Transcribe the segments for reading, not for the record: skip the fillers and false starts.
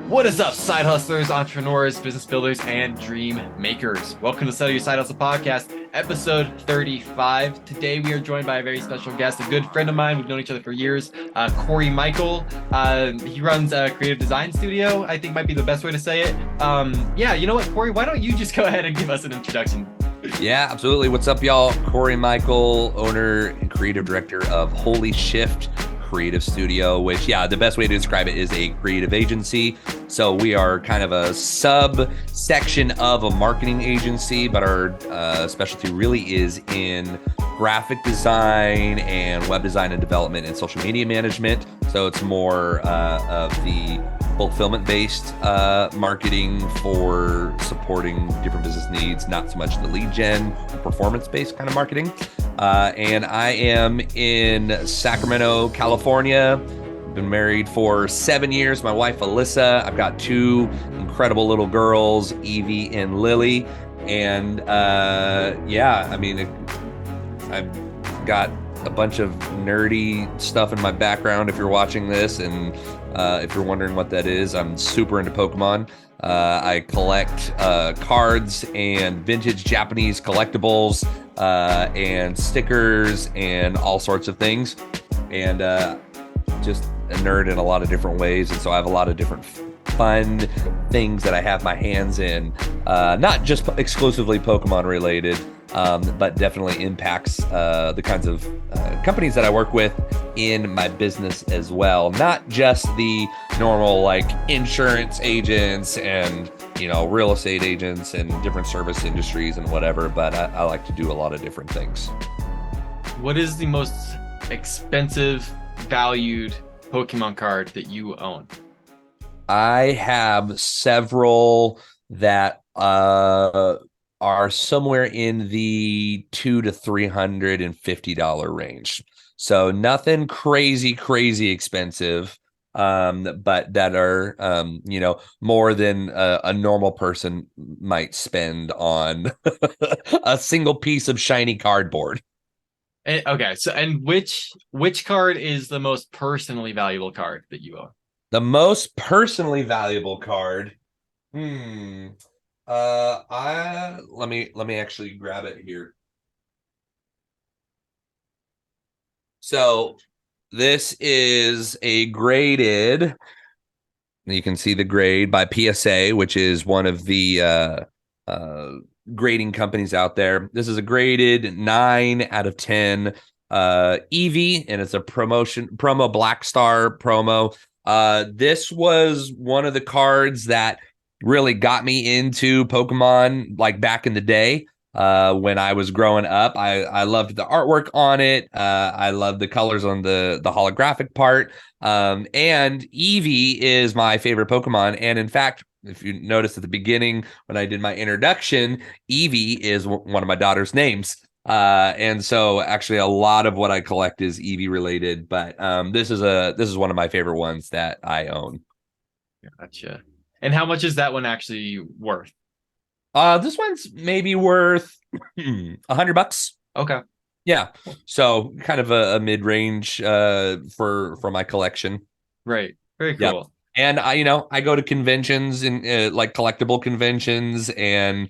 What is up, side hustlers, entrepreneurs, business builders, and dream makers? Welcome to Sell Your Side Hustle Podcast, episode 35. Today, we are joined by a very special guest, a good friend of mine. We've known each other for years, Corey Michael. He runs a creative design studio, I think might be the best way to say it. Yeah, you know what, Corey, why don't you just go ahead and give us an introduction? Yeah, absolutely. What's up, y'all? Corey Michael, owner and creative director of Holy Shift Creative Studio, which, yeah, the best way to describe it is a creative agency. So we are kind of a subsection of a marketing agency, but our specialty really is in graphic design and web design and development and social media management. So it's more of the fulfillment-based marketing for supporting different business needs, not so much the lead gen, performance-based kind of marketing. And I am in Sacramento, California. Been married for 7 years. My wife, Alyssa. I've got two incredible little girls, Evie and Lily. And yeah, I mean, I've got a bunch of nerdy stuff in my background if you're watching this, and if you're wondering what that is, I'm super into Pokemon. I collect cards and vintage Japanese collectibles and stickers and all sorts of things, and just a nerd in a lot of different ways. And so I have a lot of different fun things that I have my hands in, not just exclusively Pokemon related, but definitely impacts the kinds of companies that I work with in my business as well. Not just the normal like insurance agents and, you know, real estate agents and different service industries and whatever, but I like to do a lot of different things. What is the most expensive, valued Pokemon card that you own? I have several that are somewhere in the $200 to $350 range. So nothing crazy expensive, but that are, you know, more than a normal person might spend on a single piece of shiny cardboard. Okay, so and which card is the most personally valuable card that you own? The most personally valuable card. Let me actually grab it here. So this is a graded, you can see the grade by PSA, which is one of the grading companies out there. This is a graded 9 out of 10 Eevee, and it's a promo Black Star promo. This was one of the cards that really got me into Pokemon, like back in the day. When I was growing up, I loved the artwork on it. I loved the colors on the holographic part. And Eevee is my favorite Pokemon. And in fact, if you notice at the beginning when I did my introduction, Evie is one of my daughter's names. And so actually a lot of what I collect is Eevee related, but this is one of my favorite ones that I own. Gotcha. And how much is that one actually worth? This one's maybe worth $100. Okay. Yeah. So kind of a mid-range for my collection. Right. Very cool. Yep. And I go to conventions and like collectible conventions and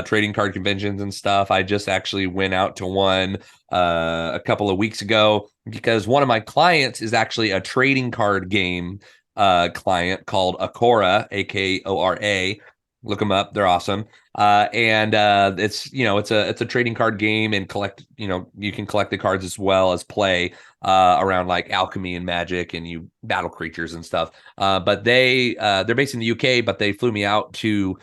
trading card conventions and stuff. I just actually went out to one a couple of weeks ago because one of my clients is actually a trading card game client called Akora, Akora. Look them up; they're awesome. And it's a trading card game, and you can collect the cards as well as play around like alchemy and magic, and you battle creatures and stuff. But they're based in the UK, but they flew me out to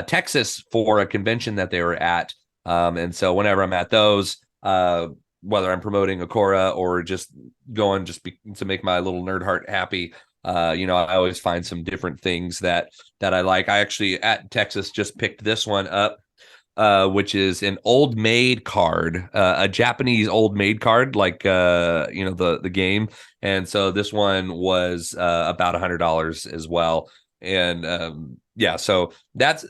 Texas for a convention that they were at. And so whenever I'm at those, whether I'm promoting Akora or just going to make my little nerd heart happy, I always find some different things that I like. I actually at Texas just picked this one up, which is an Old Maid card, a Japanese Old Maid card, like the game. And so this one was about $100 as well. And yeah, so this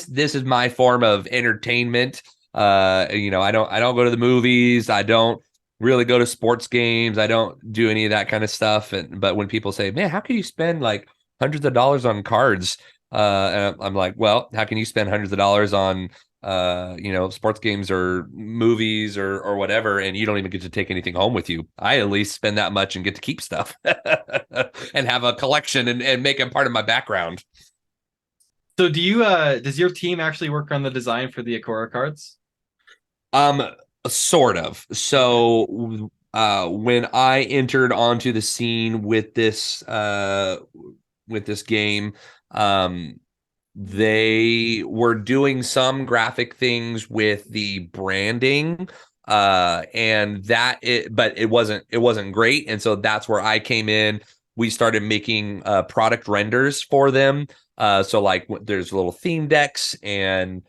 is my form of entertainment. I don't go to the movies. I don't really go to sports games. I don't do any of that kind of stuff. But when people say, man, how can you spend like hundreds of dollars on cards. And I'm like, well, how can you spend hundreds of dollars on sports games or movies or whatever, and you don't even get to take anything home with you? I at least spend that much and get to keep stuff and have a collection and make it part of my background. So does your team actually work on the design for the Ikora cards? Um, sort of. So when I entered onto the scene with this game, they were doing some graphic things with the branding, and but it wasn't great, and so that's where I came in. We started making product renders for them. So like there's little theme decks and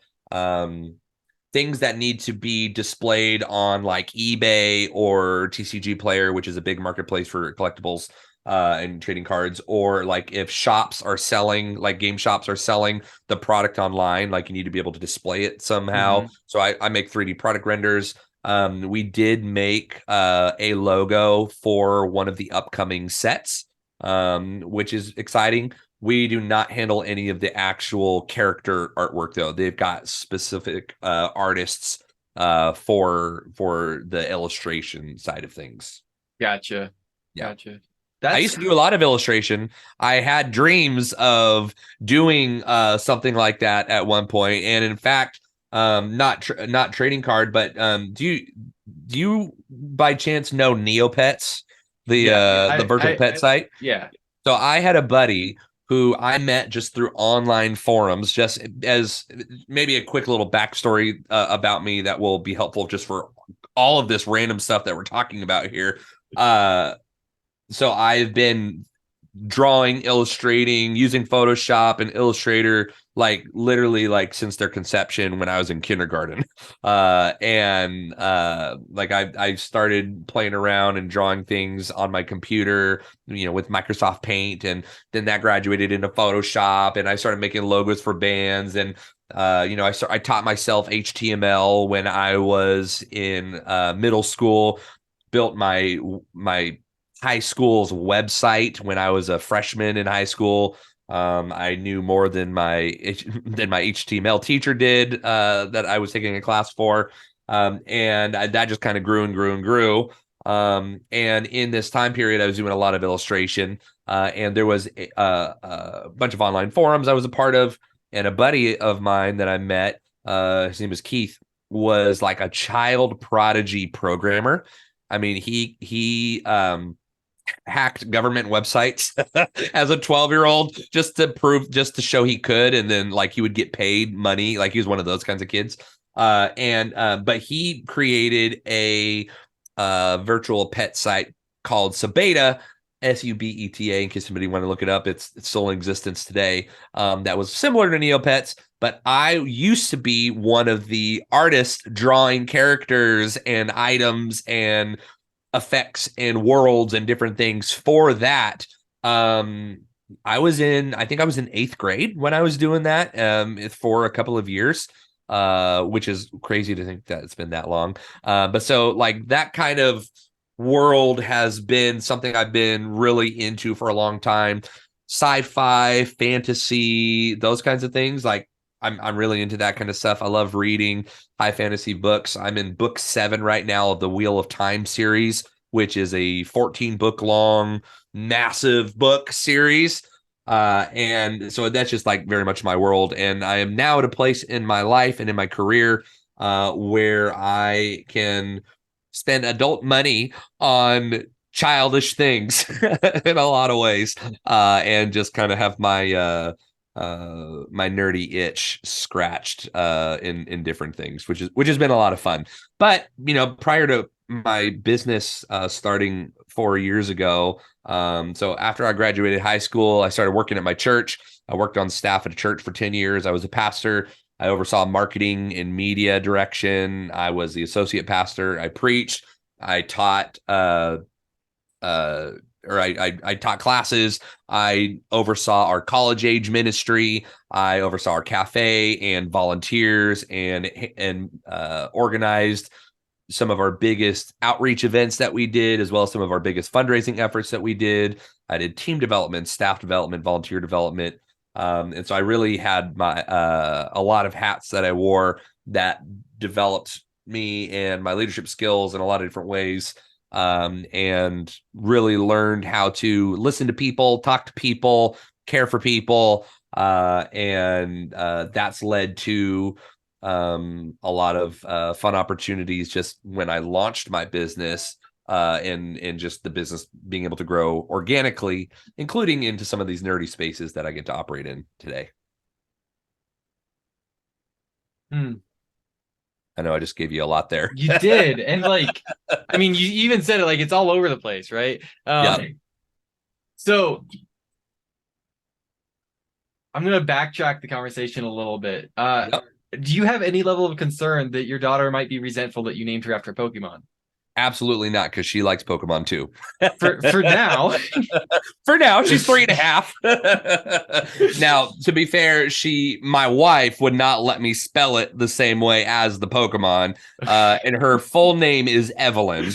things that need to be displayed on like eBay or TCG Player, which is a big marketplace for collectibles and trading cards, or like if shops are selling, like game shops are selling the product online, like you need to be able to display it somehow. Mm-hmm. So I make 3D product renders. We did make a logo for one of the upcoming sets, which is exciting. We do not handle any of the actual character artwork, though. They've got specific artists for the illustration side of things. Gotcha. Yeah. Gotcha. I used to do a lot of illustration. I had dreams of doing something like that at one point, and in fact, not trading card, but do you by chance know Neopets, the virtual pet site? Yeah. So I had a buddy who I met just through online forums, just as maybe a quick little backstory about me that will be helpful just for all of this random stuff that we're talking about here. So I've been drawing, illustrating, using Photoshop and Illustrator, like literally like since their conception when I was in kindergarten. Like I started playing around and drawing things on my computer, with Microsoft Paint, and then that graduated into Photoshop, and I started making logos for bands. And I taught myself HTML when I was in middle school, built my high school's website when I was a freshman in high school. I knew more than my HTML teacher did that I was taking a class for. That just kind of grew and grew and grew. And in this time period, I was doing a lot of illustration. And there was a bunch of online forums I was a part of, and a buddy of mine that I met, his name was Keith, was like a child prodigy programmer. I mean, he hacked government websites as a 12-year-old just to show he could, and then like he would get paid money, like he was one of those kinds of kids. But he created a virtual pet site called Subeta, Subeta, in case somebody want to look it up. It's still in existence today. That was similar to Neopets, but I used to be one of the artists drawing characters and items and effects and worlds and different things for that. I think I was in 8th grade when I was doing that for a couple of years, which is crazy to think that it's been that long. But so like that kind of world has been something I've been really into for a long time. Sci-fi, fantasy, those kinds of things. Like I'm really into that kind of stuff. I love reading high fantasy books. I'm in book 7 right now of the Wheel of Time series, which is a 14-book long, massive book series. And so that's just like very much my world. And I am now at a place in my life and in my career where I can spend adult money on childish things in a lot of ways, and just kind of have my my nerdy itch scratched in different things, which has been a lot of fun. But prior to my business starting 4 years ago, so after I graduated high school, I started working at my church. I worked on staff at a church for 10 years. I was a pastor. I oversaw marketing and media direction. I was the associate pastor. I preached. I taught I taught classes. I oversaw our college age ministry. I oversaw our cafe and volunteers and organized some of our biggest outreach events that we did, as well as some of our biggest fundraising efforts that we did. I did team development, staff development, volunteer development. And so I really had my a lot of hats that I wore that developed me and my leadership skills in a lot of different ways, and really learned how to listen to people, talk to people, care for people, and that's led to a lot of fun opportunities just when I launched my business, and just the business being able to grow organically, including into some of these nerdy spaces that I get to operate in today. I know I just gave you a lot there. You did. And like, I mean, you even said it like it's all over the place, right? Yeah. So I'm going to backtrack the conversation a little bit. Yep. Do you have any level of concern that your daughter might be resentful that you named her after Pokemon? Absolutely not, because she likes Pokemon too. For now. For now, she's 3.5. Now, to be fair, my wife would not let me spell it the same way as the Pokemon. And her full name is Evelyn,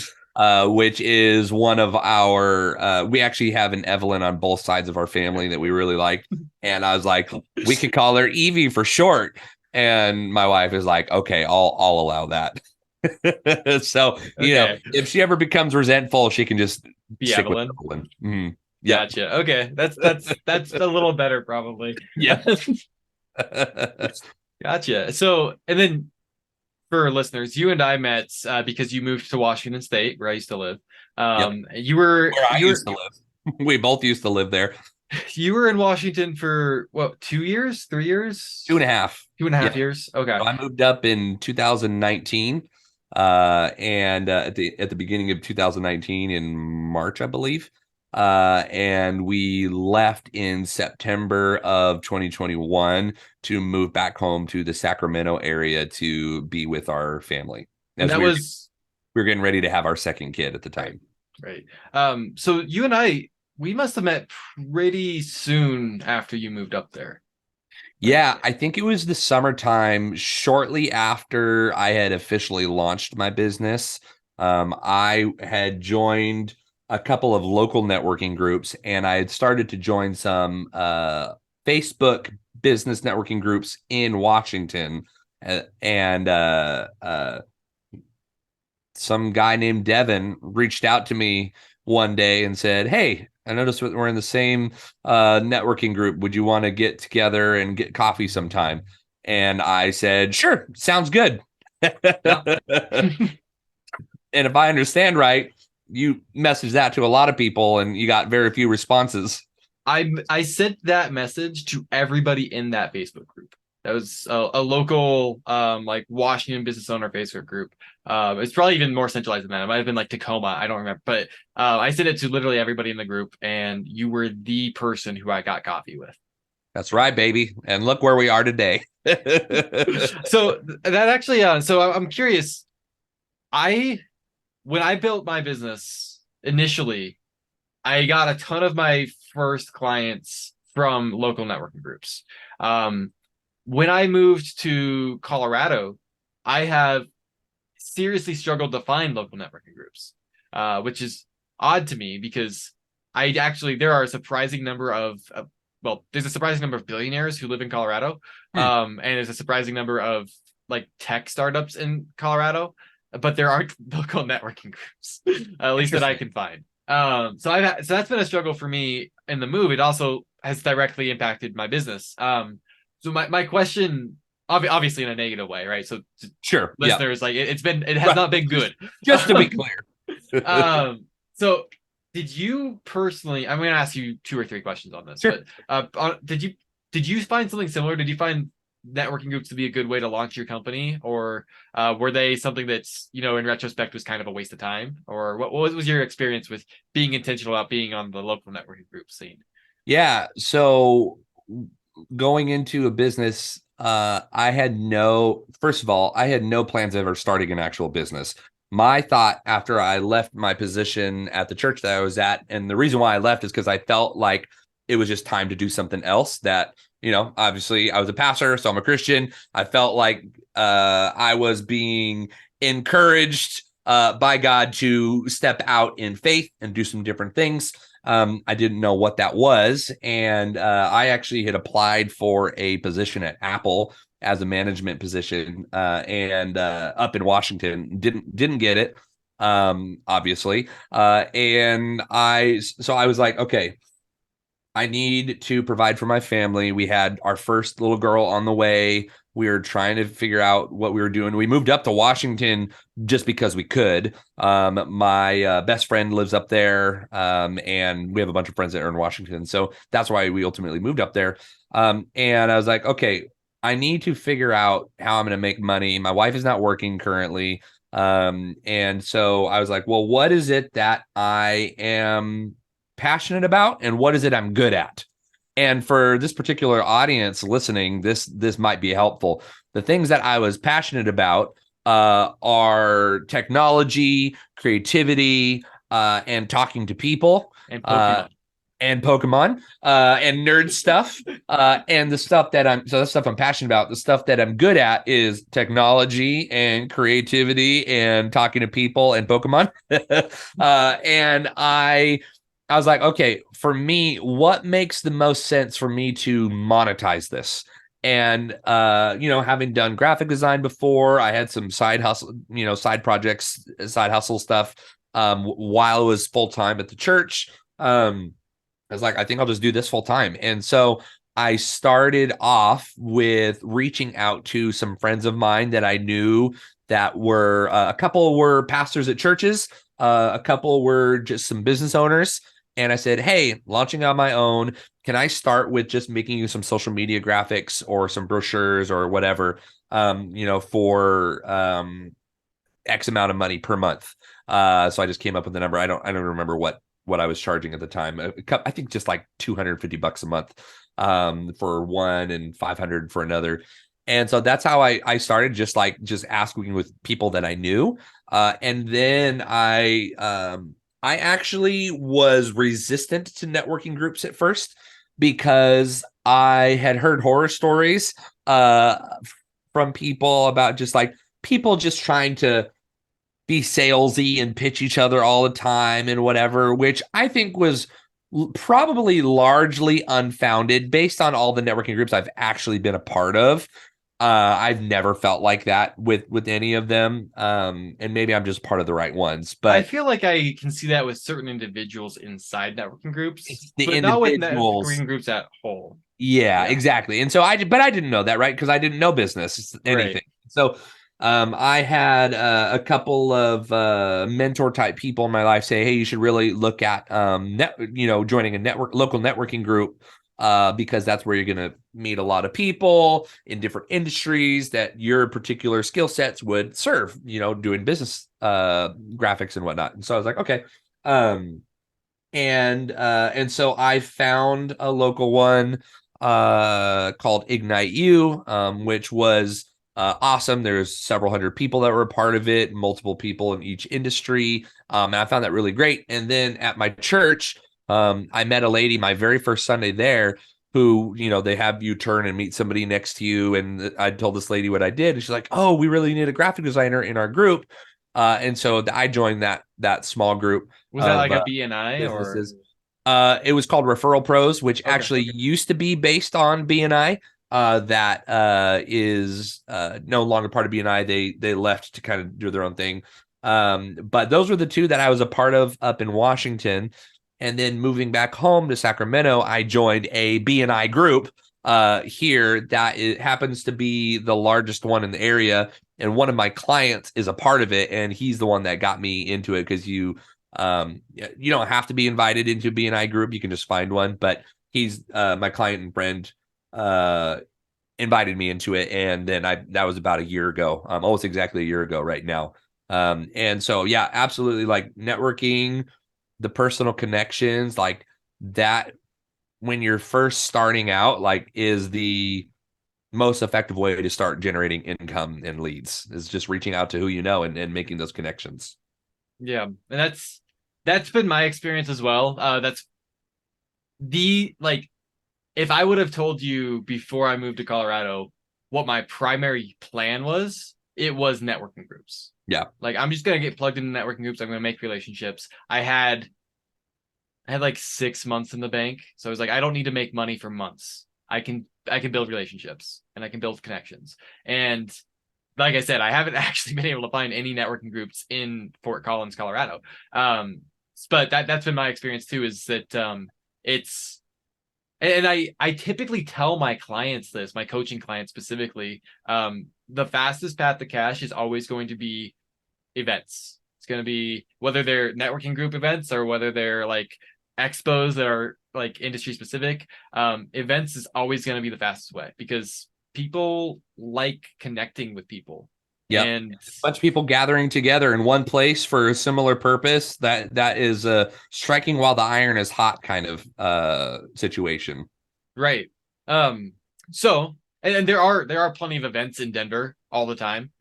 which is one of our, we actually have an Evelyn on both sides of our family that we really like. And I was like, we could call her Evie for short. And my wife is like, okay, I'll allow that. So, you know, if she ever becomes resentful, she can just be Evelyn. Mm-hmm. Gotcha. Okay. That's a little better, probably. Yeah. Gotcha. So, and then for listeners, you and I met because you moved to Washington State, where I used to live. Yep. Where I used to live. We both used to live there. You were in Washington for what, 2 years, 3 years? 2.5. 2.5 years. Okay. So I moved up in 2019. And at the beginning of 2019 in March, I believe. And we left in September of 2021 to move back home to the Sacramento area to be with our family. And that we were getting ready to have our second kid at the time. Right. So you and we must have met pretty soon after you moved up there. Yeah, I think it was the summertime, shortly after I had officially launched my business. I had joined a couple of local networking groups, and I had started to join some Facebook business networking groups in Washington. And some guy named Devin reached out to me one day and said, "Hey, I noticed we're in the same networking group. Would you want to get together and get coffee sometime?" And I said, "Sure, sounds good." And if I understand right, you messaged that to a lot of people and you got very few responses. I sent that message to everybody in that Facebook group. That was a local like Washington business owner Facebook group. It's probably even more centralized than that. It might have been like Tacoma. I don't remember. But I sent it to literally everybody in the group, and you were the person who I got coffee with. That's right, baby. And look where we are today. So that actually, so I'm curious. When I built my business initially, I got a ton of my first clients from local networking groups. When I moved to Colorado, I have seriously struggled to find local networking groups, which is odd to me because there are a surprising number there's a surprising number of billionaires who live in Colorado. And there's a surprising number of like tech startups in Colorado, but there aren't local networking groups, at least that I can find. So that's been a struggle for me in the move. It also has directly impacted my business. So my question, obviously in a negative way, right? So sure, listeners, like it has not been good. Just to be clear. So did you personally? I'm going to ask you 2 or 3 questions on this. Sure. But did you find something similar? Did you find networking groups to be a good way to launch your company, or were they something that's, in retrospect was kind of a waste of time? Or what was your experience with being intentional about being on the local networking group scene? Yeah. So going into a business, first of all, I had no plans of ever starting an actual business. My thought after I left my position at the church that I was at, and the reason why I left is because I felt like it was just time to do something else that, obviously I was a pastor, so I'm a Christian. I felt like I was being encouraged by God to step out in faith and do some different things. I didn't know what that was. And I actually had applied for a position at Apple as a management position and up in Washington. Didn't get it, obviously. And I was like, okay, I need to provide for my family. We had our first little girl on the way. We were trying to figure out what we were doing. We moved up to Washington just because we could. My best friend lives up there, and we have a bunch of friends that are in Washington. So that's why we ultimately moved up there. And I was like, okay, I need to figure out how I'm going to make money. My wife is not working currently. And so I was like, well, what is it that I am passionate about, and what is it I'm good at? And for this particular audience listening, this might be helpful. The things that I was passionate about are technology, creativity, and talking to people, And Pokemon. and Pokemon, and nerd stuff. And the stuff I'm passionate about. The stuff that I'm good at is technology and creativity and talking to people and Pokemon. And I was like, okay, for me, what makes the most sense for me to monetize this? And, having done graphic design before, I had some side hustle, side projects, side hustle stuff while I was full time at the church. I was like, I think I'll just do this full time. And so I started off with reaching out to some friends of mine that I knew that were a couple were pastors at churches, a couple were just some business owners. And I said, hey, launching on my own, can I start with just making you some social media graphics or some brochures or whatever, for X amount of money per month? So I just came up with the number. I don't remember what I was charging at the time. I think just like $250 a month for one and $500 for another. And so that's how I started, just asking with people that I knew. And then I actually was resistant to networking groups at first because I had heard horror stories from people about just like people just trying to be salesy and pitch each other all the time and whatever, which I think was probably largely unfounded based on all the networking groups I've actually been a part of. I've never felt like that with any of them. And maybe I'm just part of the right ones, but I feel like I can see that with certain individuals inside networking groups, the but not with individuals. networking groups at whole. Yeah, exactly. And so I didn't know that, right? Because I didn't know business, anything. Right. So I had a couple of mentor type people in my life say, hey, you should really look at joining a local networking group. Because that's where you're going to meet a lot of people in different industries that your particular skill sets would serve, doing business graphics and whatnot. And so I was like, okay. And so I found a local one called Ignite You, which was awesome. There's several hundred people that were a part of it, multiple people in each industry. And I found that really great. And then at my church, I met a lady my very first Sunday there who, they have you turn and meet somebody next to you. And I told this lady what I did. And she's like, oh, we really need a graphic designer in our group. And so I joined that small group. Was that like a BNI businesses. It was called Referral Pros, which actually used to be based on BNI. That is no longer part of BNI. They left to kind of do their own thing. But those were the two that I was a part of up in Washington. And then moving back home to Sacramento, I joined a BNI group here that happens to be the largest one in the area. And one of my clients is a part of it. And he's the one that got me into it because you don't have to be invited into a BNI group. You can just find one. But he's my client and friend invited me into it. And then that was about a year ago, almost exactly a year ago right now. And so, yeah, absolutely, like networking, the personal connections, like that when you're first starting out, like is the most effective way to start generating income and leads, is just reaching out to who you know and making those connections. Yeah. And that's been my experience as well. That's the like if I would have told you before I moved to Colorado what my primary plan was, it was networking groups. Yeah. Like I'm just gonna get plugged into networking groups. I'm gonna make relationships. I had like 6 months in the bank, so I was like, I don't need to make money for months. I can build relationships and I can build connections. And like I said, I haven't actually been able to find any networking groups in Fort Collins, Colorado. But that's been my experience too. Is that it's and I typically tell my clients this, my coaching clients specifically, the fastest path to cash is always going to be events. It's going to be whether they're networking group events or whether they're like expos that are like industry specific. Events is always going to be the fastest way because people like connecting with people. Yep. And a bunch of people gathering together in one place for a similar purpose. That is a striking while the iron is hot kind of situation. right. So and there are plenty of events in Denver all the time.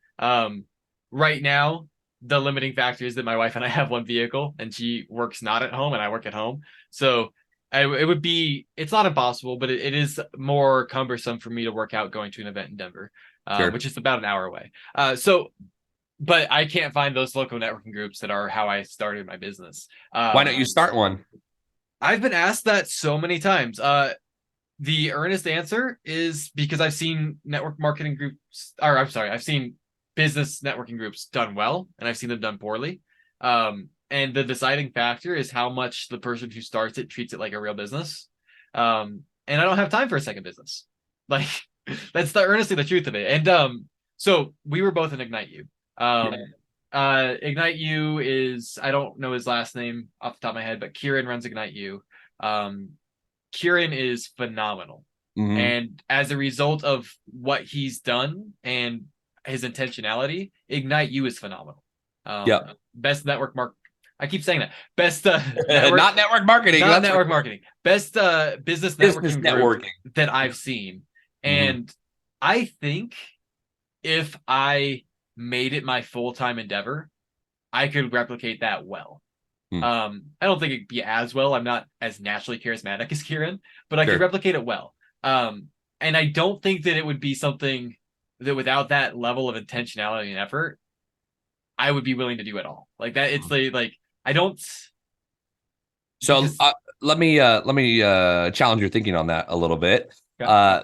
Right now, the limiting factor is that my wife and I have one vehicle and she works not at home and I work at home. So it's not impossible, but it is more cumbersome for me to work out going to an event in Denver, Sure. which is about an hour away. But I can't find those local networking groups that are how I started my business. Why don't you start one? I've been asked that so many times. The earnest answer is because I've seen network marketing groups, or I'm sorry, I've seen business networking groups done well, and I've seen them done poorly. And the deciding factor is how much the person who starts it treats it like a real business. And I don't have time for a second business. Like that's the earnestly the truth of it. And so we were both in Ignite U. Ignite U is, I don't know his last name off the top of my head, but Kieran runs Ignite U. Kieran is phenomenal. Mm-hmm. And as a result of what he's done and his intentionality, Ignite U is phenomenal. Best network I keep saying that. Best not network marketing. Not network marketing. Best business networking that I've seen. And I think if I made it my full-time endeavor, I could replicate that well. I don't think it'd be as well. I'm not as naturally charismatic as Kieran, but I could replicate it well. And I don't think that it would be something that without that level of intentionality and effort, I would be willing to do at all. Like that, it's like I don't. So let me challenge your thinking on that a little bit.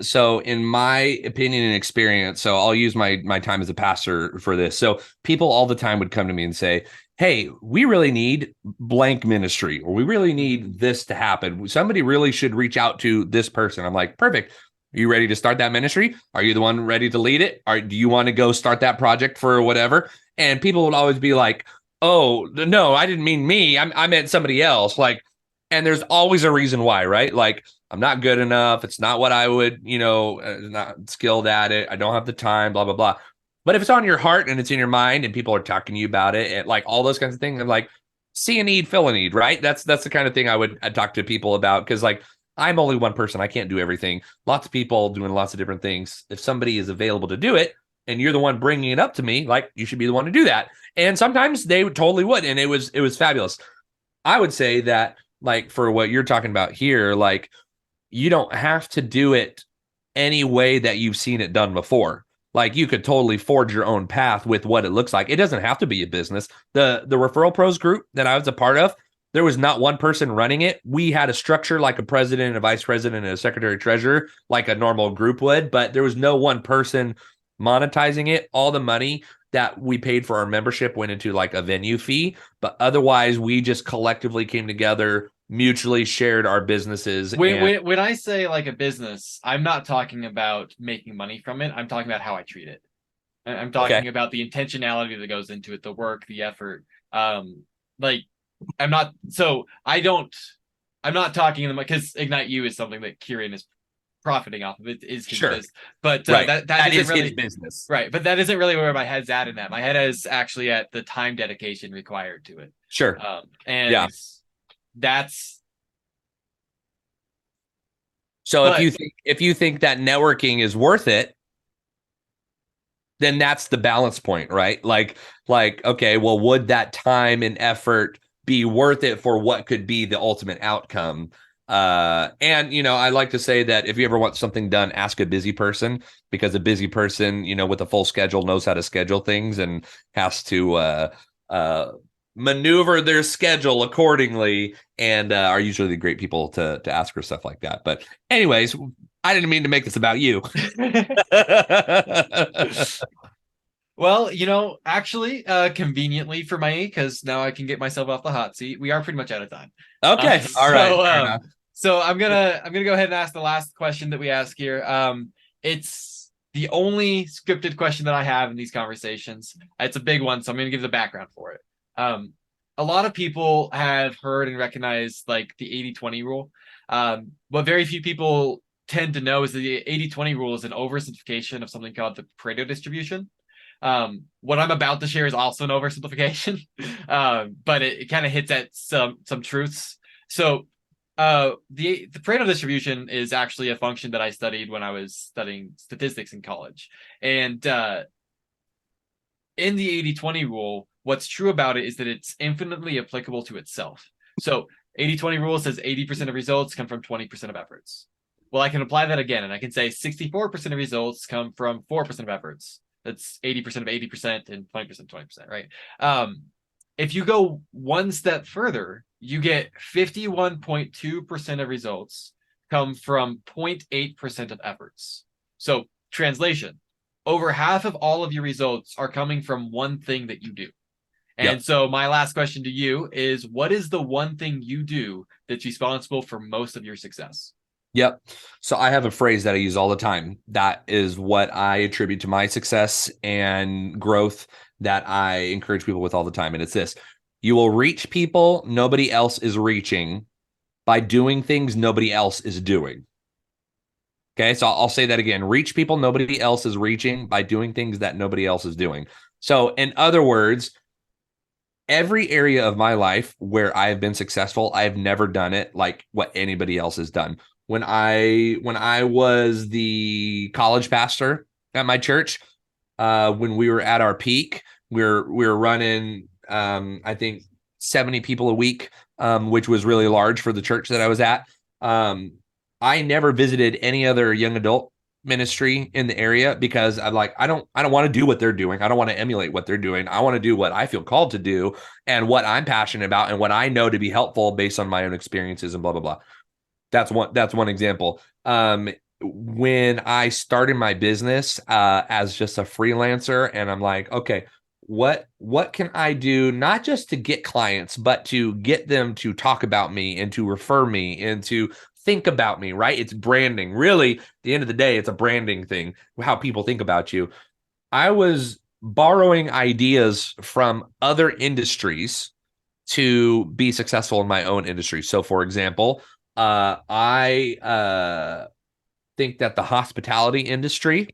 So in my opinion and experience, so I'll use my time as a pastor for this. So people all the time would come to me and say, hey, we really need blank ministry, or we really need this to happen. Somebody really should reach out to this person. I'm like, perfect. Are you ready to start that ministry? Are you the one ready to lead it? Or do you want to go start that project for whatever? And people would always be like, oh, no, I didn't mean me. I meant somebody else. Like, and there's always a reason why, right? Like, I'm not good enough. It's not what I would, not skilled at it. I don't have the time, blah, blah, blah. But if it's on your heart and it's in your mind and people are talking to you about it and like all those kinds of things, I'm like, see a need, fill a need, right? That's the kind of thing I'd talk to people about, because like I'm only one person. I can't do everything. Lots of people doing lots of different things. If somebody is available to do it and you're the one bringing it up to me, like you should be the one to do that. And sometimes they totally would. And it was fabulous. I would say that like for what you're talking about here, like you don't have to do it any way that you've seen it done before. Like you could totally forge your own path with what it looks like. It doesn't have to be a business. The Referral Pros group that I was a part of, there was not one person running it. We had a structure like a president, a vice president, and a secretary treasurer, like a normal group would, but there was no one person monetizing it. All the money that we paid for our membership went into like a venue fee, but otherwise we just collectively came together, mutually shared our businesses. When I say like a business, I'm not talking about making money from it. I'm talking about how I treat it. I'm talking about the intentionality that goes into it, the work, the effort. Like I'm not talking because Ignite U is something that Kieran is profiting off of. It is his business, but that is really his business, right? But that isn't really where my head's at in that. My head is actually at the time dedication required to it. Sure, that's so. But if you think that networking is worth it, then that's the balance point, right? Like okay, well, would that time and effort be worth it for what could be the ultimate outcome? And I like to say that if you ever want something done, ask a busy person, because a busy person, with a full schedule knows how to schedule things and has to maneuver their schedule accordingly, and are usually the great people to ask for stuff like that. But anyways, I didn't mean to make this about you. Well, actually, conveniently for me, because now I can get myself off the hot seat. We are pretty much out of time. Okay, all right. Fair enough. So I'm gonna go ahead and ask the last question that we ask here. It's the only scripted question that I have in these conversations. It's a big one, so I'm gonna give the background for it. A lot of people have heard and recognized like the 80-20 rule. What very few people tend to know is that the 80-20 rule is an oversimplification of something called the Pareto distribution. What I'm about to share is also an oversimplification, but it kind of hits at some truths. So the Pareto distribution is actually a function that I studied when I was studying statistics in college. And in the 80-20 rule, what's true about it is that it's infinitely applicable to itself. So 80-20 rule says 80% of results come from 20% of efforts. Well, I can apply that again, and I can say 64% of results come from 4% of efforts. That's 80% of 80% and 20% of 20%, right? If you go one step further, you get 51.2% of results come from 0.8% of efforts. So translation, over half of all of your results are coming from one thing that you do. And so my last question to you is, what is the one thing you do that's responsible for most of your success? Yep. So I have a phrase that I use all the time. That is what I attribute to my success and growth that I encourage people with all the time. And it's this: you will reach people nobody else is reaching by doing things nobody else is doing. Okay. So I'll say that again: reach people nobody else is reaching by doing things that nobody else is doing. So in other words, every area of my life where I've been successful, I've never done it like what anybody else has done. When I was the college pastor at my church, when we were at our peak, we were running I think 70 people a week, which was really large for the church that I was at. I never visited any other young adult ministry in the area, because I'm like, I don't want to do what they're doing. I don't want to emulate what they're doing. I want to do what I feel called to do and what I'm passionate about and what I know to be helpful based on my own experiences and blah, blah, blah. That's one example. When I started my business as just a freelancer, and I'm like, okay, what can I do, not just to get clients, but to get them to talk about me and to refer me and to think about me, right? It's branding. Really, at the end of the day, it's a branding thing, how people think about you. I was borrowing ideas from other industries to be successful in my own industry. So for example, I think that the hospitality industry,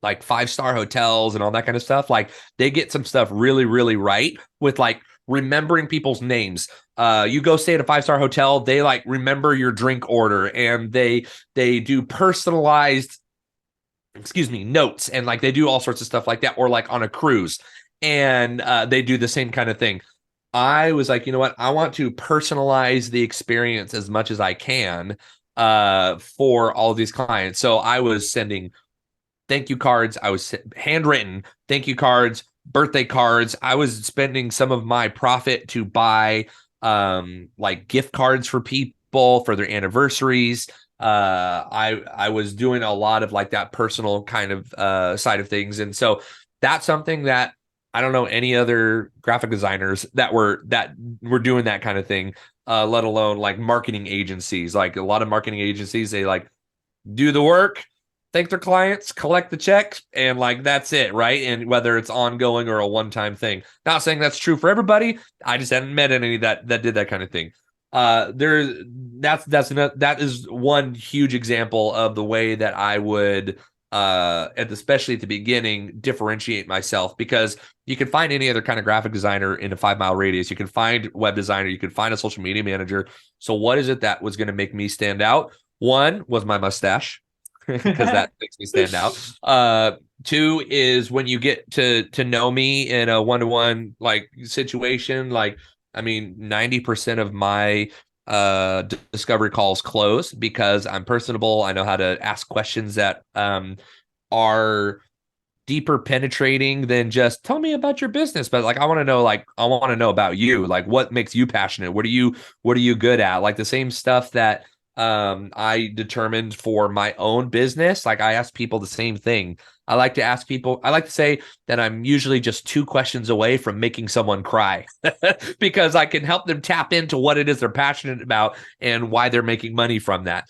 like 5-star hotels and all that kind of stuff, like they get some stuff really, really right with like remembering people's names. You go stay at a 5-star hotel, they like remember your drink order, and they do personalized, notes, and like they do all sorts of stuff like that. Or like on a cruise, and they do the same kind of thing. I was like, you know what? I want to personalize the experience as much as I can for all of these clients. So I was sending thank you cards. I was handwritten thank you cards, birthday cards. I was spending some of my profit to buy like gift cards for people for their anniversaries. I was doing a lot of like that personal kind of side of things. And so that's something that I don't know any other graphic designers that were doing that kind of thing, let alone like marketing agencies. Like a lot of marketing agencies, they like do the work, thank their clients, collect the check, and like that's it, right? And whether it's ongoing or a one-time thing. Not saying that's true for everybody. I just hadn't met any that did that kind of thing. That is one huge example of the way that I would especially at the beginning, differentiate myself, because you can find any other kind of graphic designer in a 5-mile radius. You can find web designer, you can find a social media manager. So what is it that was going to make me stand out? One was my mustache, because that makes me stand out. Two is when you get to know me in a one-to-one like situation, like, I mean, 90% of my discovery calls close because I'm personable. I know how to ask questions that are deeper penetrating than just tell me about your business. But like, I want to know about you. Like, what makes you passionate? What are you good at? Like the same stuff that I determined for my own business. Like I ask people the same thing. I like to say that I'm usually just 2 questions away from making someone cry because I can help them tap into what it is they're passionate about and why they're making money from that.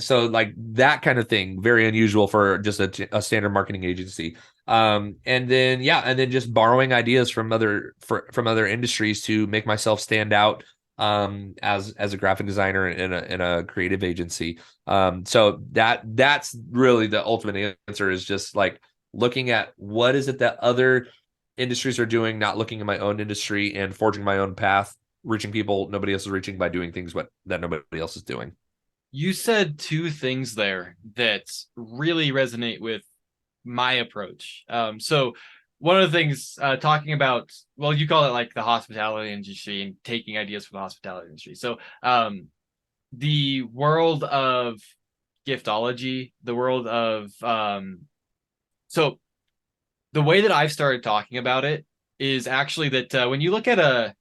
So like that kind of thing, very unusual for just a standard marketing agency. And then just borrowing ideas from other industries to make myself stand out as a graphic designer in a creative agency. So that's really the ultimate answer, is just like looking at what is it that other industries are doing, not looking at my own industry, and forging my own path, reaching people nobody else is reaching by doing things that nobody else is doing. You said two things there that really resonate with my approach. So one of the things talking about, well, you call it like the hospitality industry and taking ideas from the hospitality industry. So the world of giftology, the world of so the way that I've started talking about it is actually that when you look at a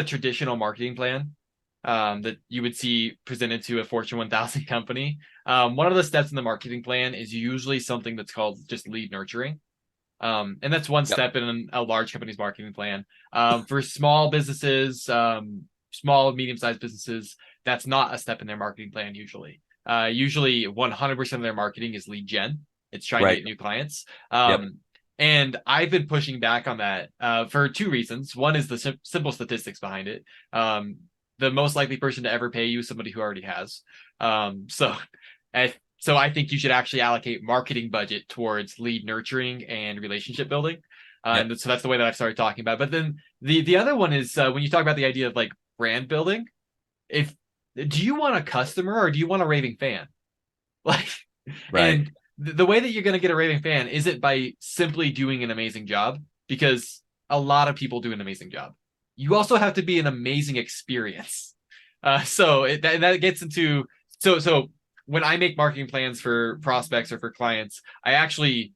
traditional marketing plan that you would see presented to a Fortune 1000 company, one of the steps in the marketing plan is usually something that's called just lead nurturing. And that's one step in a large company's marketing plan. For small businesses, small, medium-sized businesses, that's not a step in their marketing plan usually. Usually 100% of their marketing is lead gen. It's trying to get new clients. And I've been pushing back on that for two reasons. One is the simple statistics behind it. The most likely person to ever pay you is somebody who already has. So I think you should actually allocate marketing budget towards lead nurturing and relationship building. And so that's the way that I've started talking about. But then the other one is when you talk about the idea of like brand building, do you want a customer or do you want a raving fan? Like, and the way that you're going to get a raving fan isn't by simply doing an amazing job, because a lot of people do an amazing job. You also have to be an amazing experience. That gets into so when I make marketing plans for prospects or for clients, I actually,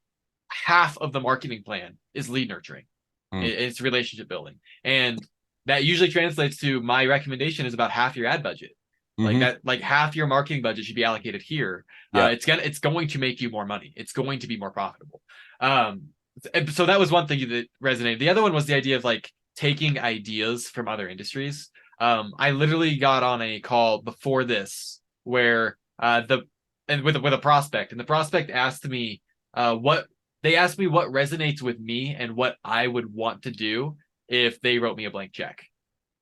half of the marketing plan is lead nurturing. It's relationship building, and that usually translates to my recommendation is about half your ad budget. Like that, like half your marketing budget should be allocated here. It's going to make you more money. It's going to be more profitable. So that was one thing that resonated. The other one was the idea of like taking ideas from other industries. I literally got on a call before this where with a prospect, and the prospect asked me what resonates with me and what I would want to do if they wrote me a blank check.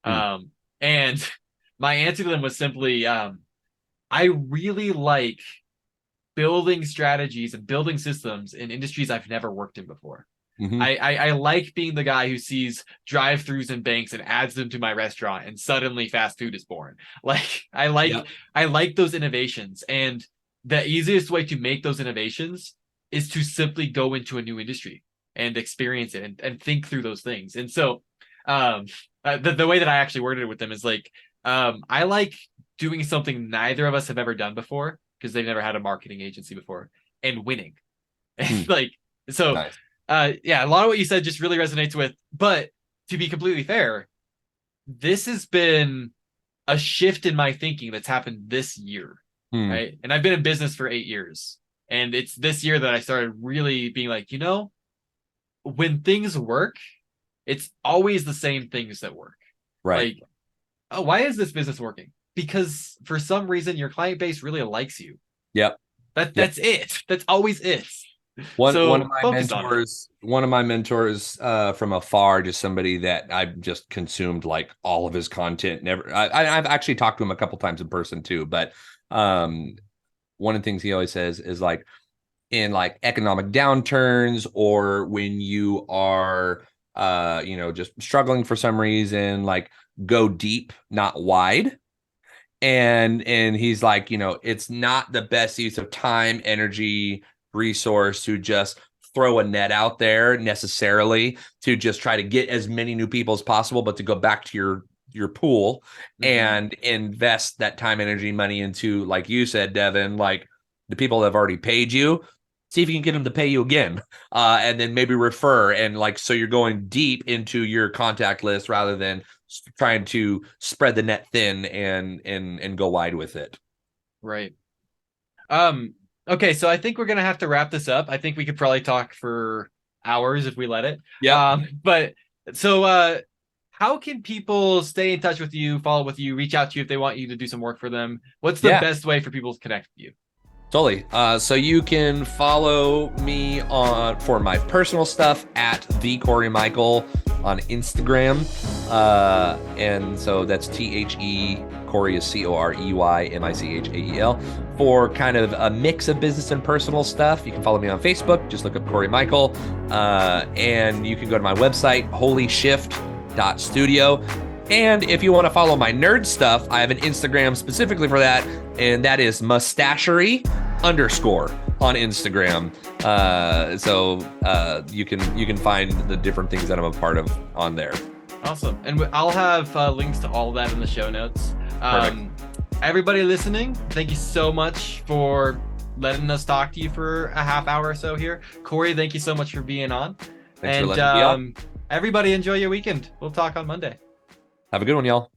And my answer to them was simply, I really like building strategies and building systems in industries I've never worked in before. I like being the guy who sees drive-throughs and banks and adds them to my restaurant, and suddenly fast food is born. Like I like those innovations, and the easiest way to make those innovations is to simply go into a new industry and experience it and think through those things. And so the way that I actually worded it with them is like, I like doing something neither of us have ever done before, because they've never had a marketing agency before, and winning. Like, so nice. A lot of what you said just really resonates with, but to be completely fair, this has been a shift in my thinking that's happened this year, right? And I've been in business for 8 years, and it's this year that I started really being like, when things work, it's always the same things that work. Right. Like, oh, why is this business working? Because for some reason your client base really likes you. That's it. That's always it. One of my mentors from afar, just somebody that I've just consumed like all of his content. I've actually talked to him a couple times in person too, but one of the things he always says is like, in like economic downturns, or when you are just struggling for some reason, like go deep, not wide. And he's like, it's not the best use of time, energy, resource to just throw a net out there necessarily to just try to get as many new people as possible, but to go back to your pool Mhm. and invest that time, energy, money into, like you said, Devin, like the people that have already paid you. See if you can get them to pay you again, and then maybe refer, and like so you're going deep into your contact list rather than trying to spread the net thin and go wide with it. Right. Okay, so I think we're gonna have to wrap this up. I think we could probably talk for hours if we let it. Yeah. But so how can people stay in touch with you, follow with you, reach out to you if they want you to do some work for them? What's the Yeah. best way for people to connect with you? Totally. So you can follow me on for my personal stuff at the Corey Michael on Instagram. And so that's THE Corey is COREYMICHAEL. For kind of a mix of business and personal stuff, you can follow me on Facebook. Just look up Corey Michael. And you can go to my website, holyshift.studio. And if you want to follow my nerd stuff, I have an Instagram specifically for that, and that is mustachery_ on Instagram. So you can find the different things that I'm a part of on there. Awesome. And I'll have links to all that in the show notes. Everybody listening, thank you so much for letting us talk to you for a half hour or so here. Corey, thank you so much for being on. Thanks for letting me on. Everybody enjoy your weekend. We'll talk on Monday. Have a good one, y'all.